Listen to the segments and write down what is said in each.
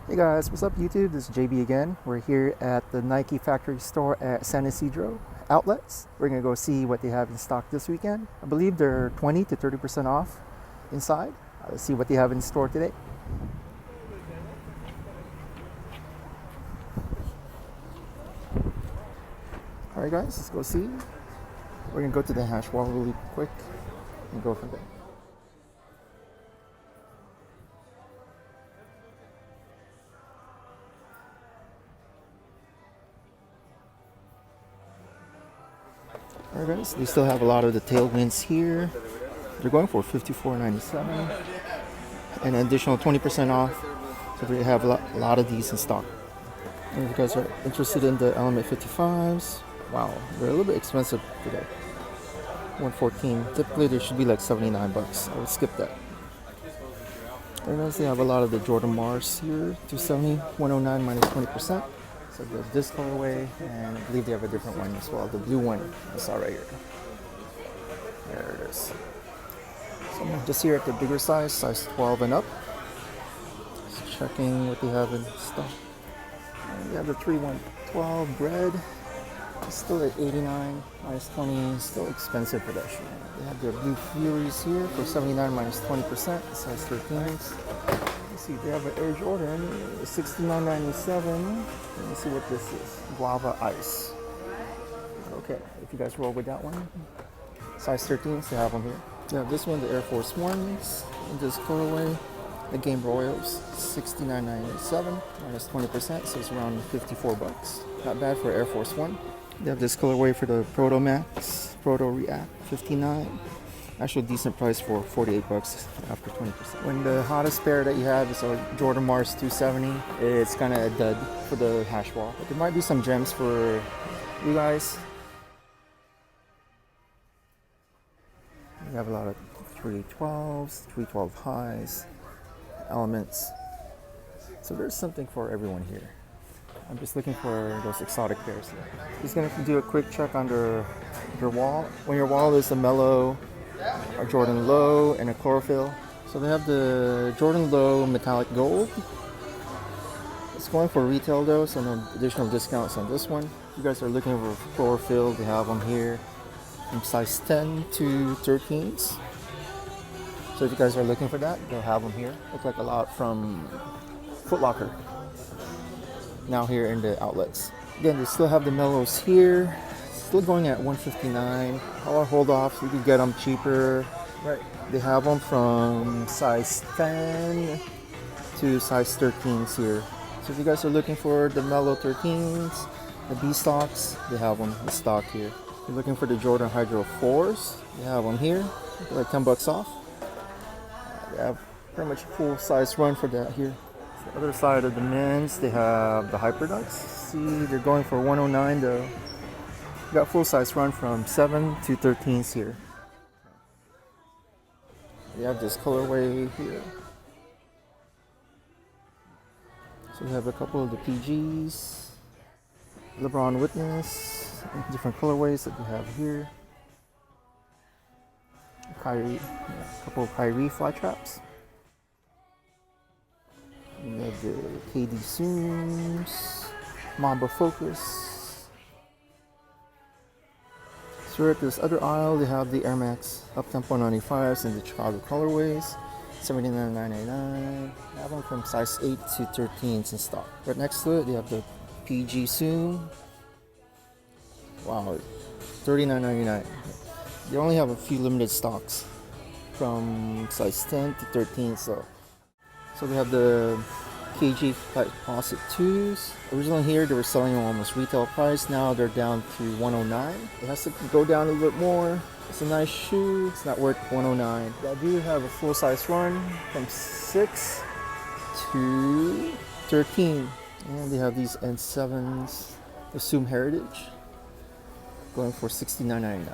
Hey guys, what's up YouTube? This is JB again. We're here at the Nike factory store at San Ysidro outlets. We're gonna go see what they have in stock this weekend. I believe they're 20 to 30% off inside. Let's see what they have in store today. Alright guys, let's go see. We're gonna go to the hash wall really quick and go from there. Alright guys, they still have a lot of the tailwinds here. They're going for $54.97 and an additional 20% off. So they have a lot of these in stock. And if you guys are interested in the Element 55s, wow, they're a little bit expensive today. 114. Typically they should be like 79 bucks. I would skip that. And then they have a lot of the Jordan Mars here, 270, 109 minus 20%. So there's this colorway, and I believe they have a different one as well, the blue one I saw right here. There it is. So I'm just here at the bigger size 12 and up. Just checking what they have in stock. And we have the 3112 red. It's still at 89 minus 20, still expensive for that shoe. They have their Blue Furies here for 79 minus 20%, size 13s. Let's see, they have an Air Jordan, $69.97. Let me see what this is. Guava Ice. Okay, if you guys roll with that one. Size 13s, they have them here. They have this one, the Air Force Ones, in this colorway. The Game Royals, $69.97 minus 20%, so it's around 54 bucks. Not bad for Air Force One. They have this colorway for the Proto Max, Proto React, $59. Actually, a decent price for 48 bucks after 20%. When the hottest pair that you have is a Jordan Mars 270, it's kind of a dud for the hash wall. But there might be some gems for you guys. We have a lot of 312s, 312 highs, elements. So there's something for everyone here. I'm just looking for those exotic pairs. Just gonna do a quick check on your wall. When your wall is a mellow, a Jordan Low, and a chlorophyll. So they have the Jordan Low metallic gold. It's going for retail though, so no additional discounts on this one. If you guys are looking for chlorophyll, they have them here from size 10 to 13s. So if you guys are looking for that, they'll have them here. Look like a lot from Foot Locker. Now here in the outlets. Again, they still have the mellows here. Still going at $159. I'll hold off. You can get them cheaper. Right. They have them from size 10 to size 13s here. So if you guys are looking for the mellow 13s, the B stocks, they have them in stock here. If you're looking for the Jordan Hydro 4s, they have them here. They're like 10 bucks off. They have pretty much a full size run for that here. The other side of the men's, they have the Hyperducks. See, they're going for 109 though. We got full size run from 7 to 13s here. We have this colorway here. So we have a couple of the PGs, Lebron Witness, different colorways that we have here. Kyrie, a couple of Kyrie fly traps. We have the KD Zooms, Mamba Focus. So we're at this other aisle, they have the Air Max Uptempo 95s in the Chicago colorways, $79.99. I have them from size 8 to 13s in stock. Right next to it, they have the PG Zoom. Wow, $39.99. They only have a few limited stocks from size 10 to 13, so we have the KG Flight Faucet 2s. Originally here they were selling them almost retail price. Now they're down to $109. It has to go down a little bit more. It's a nice shoe. It's not worth $109. I do have a full size run from 6 to 13. And they have these N7s, Assume Heritage, going for $69.99.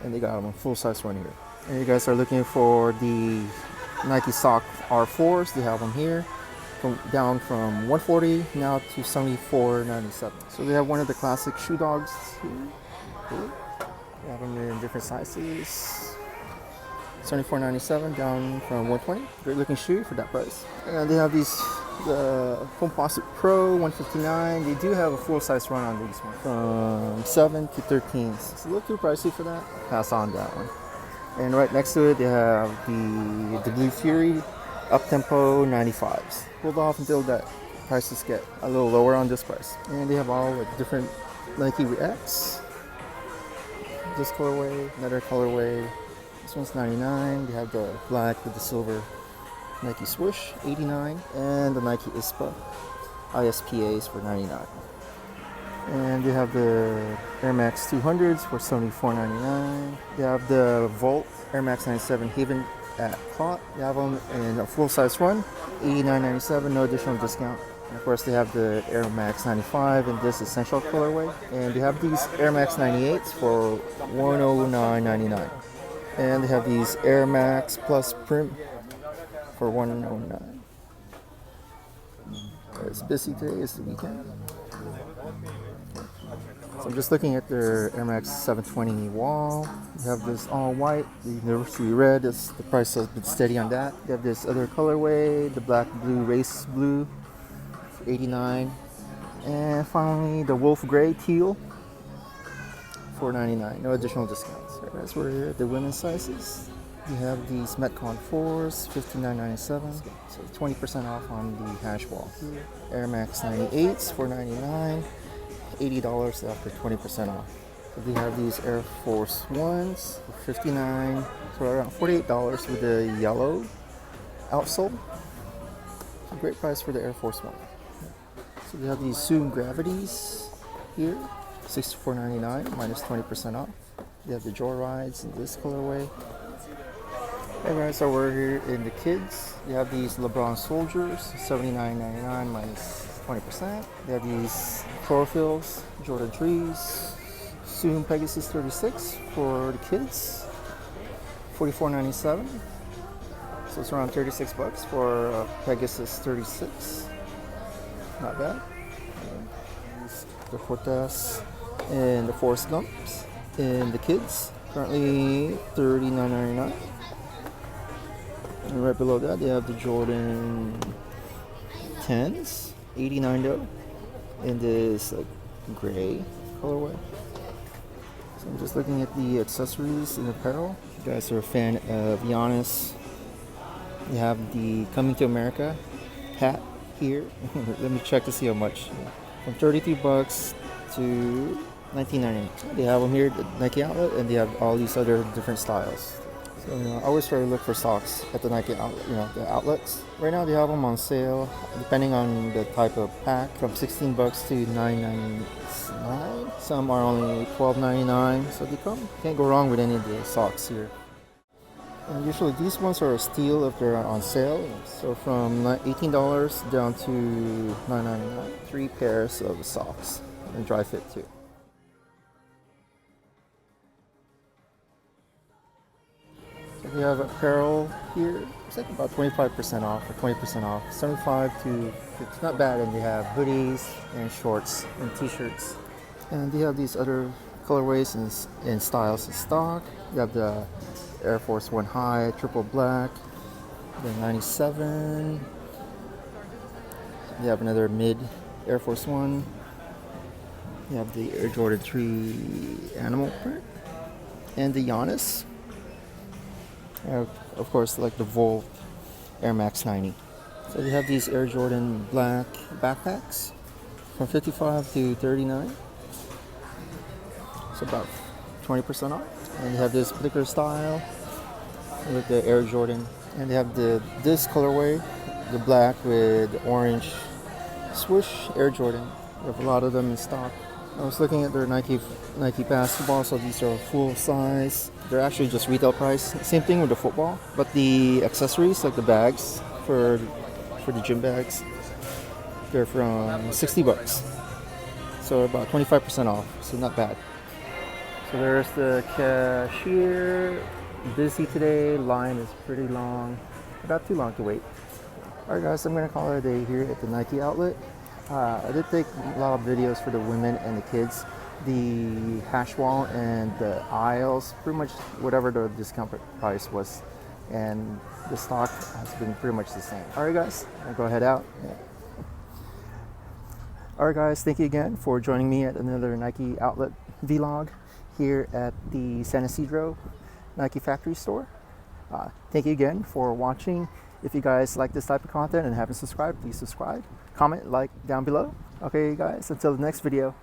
And they got them a full size run here. And you guys are looking for the Nike Sock R4s, they have them here, down from $140 now to $74.97. So they have one of the classic shoe dogs here. Cool. They have them in different sizes. $74.97 down from $120. Great looking shoe for that price. And they have these The Composite Pro 159. They do have a full size run on these ones from 7 to 13. It's a little too pricey for that. Pass on that one. And right next to it, they have the Blue Fury Up-Tempo 95s. Hold off until that prices get a little lower on this price. And they have all like different Nike Reacts. This colorway, another colorway. This one's 99. They have the black with the silver Nike Swoosh, 89, and the Nike ISPAs for 99. And they have the Air Max 200s for 74.99. They have the Volt Air Max 97 Haven at Clot. They have them in a full size run, 89.97, no additional discount. And of course, they have the Air Max 95 in this essential colorway. And they have these Air Max 98s for 109.99. And they have these Air Max Plus Prim for 109. It's busy today, it's the weekend. So I'm just looking at their Air Max 720 wall. You have this all white, the University Red, the price has been steady on that. You have this other colorway, the black blue race blue, 89. And finally the Wolf Gray teal, $4.99, no additional discounts. That's where the women's sizes. You have these Metcon 4s, $59.97, so 20% off on the hash wall. Air Max 98s, $4.99, $80 after 20% off. So we have these Air Force Ones, $59, so around $48 with the yellow outsole. It's a great price for the Air Force One. So we have these Zoom Gravities here, $64.99 minus 20% off. You have the Joyrides in this colorway. Alright, so we're here in the kids. You have these Lebron Soldiers, $79.99 minus 20%. You have these Chlorophylls, Jordan 3s, Zoom Pegasus 36 for the kids, $44.97. So it's around $36 for Pegasus 36. Not bad. The Cortez and the Forrest Gumps in the kids, currently $39.99. And right below that, they have the Jordan 10s, $89 in this gray colorway. So I'm just looking at the accessories and apparel. If you guys are a fan of Giannis, you have the Coming to America hat here. Let me check to see how much. From $33 to $19.99. They have them here at Nike Outlet, and they have all these other different styles. So I always try to look for socks at the Nike Outlet, the outlets. Right now they have them on sale, depending on the type of pack, from $16 to $9.99. Some are only $12.99. So they can't go wrong with any of the socks here. And usually these ones are a steal if they're on sale. So from $18 down to $9.99. 3 pairs of socks and dry fit too. So we have apparel here. It's like about 25% off or 20% off. 75 to 50. Not bad. And they have hoodies and shorts and t-shirts. And they have these other colorways and styles in stock. You have the Air Force One High, triple black, the 97. You have another mid Air Force One. You have the Air Jordan 3 animal print. And the Giannis. Of course, like the Volt Air Max 90. So you have these Air Jordan black backpacks from $55 to $39. It's about 20% off. And you have this particular style with the Air Jordan. And they have this colorway, the black with the orange swoosh Air Jordan. We have a lot of them in stock. I was looking at their Nike basketball, so these are full size. They're actually just retail price. Same thing with the football, but the accessories like the bags for the gym bags, they're from $60. So about 25% off. So not bad. So there's the cashier. Busy today. Line is pretty long. Not too long to wait. Alright guys, I'm gonna call it a day here at the Nike outlet. I did take a lot of videos for the women and the kids. The hash wall and the aisles, pretty much whatever the discount price was and the stock has been pretty much the same. All right, guys, I'll go head out. Yeah. All right, guys, thank you again for joining me at another Nike outlet vlog here at the San Ysidro Nike factory store. Thank you again for watching. If you guys like this type of content and haven't subscribed, please subscribe, comment, like down below. Okay, guys, until the next video.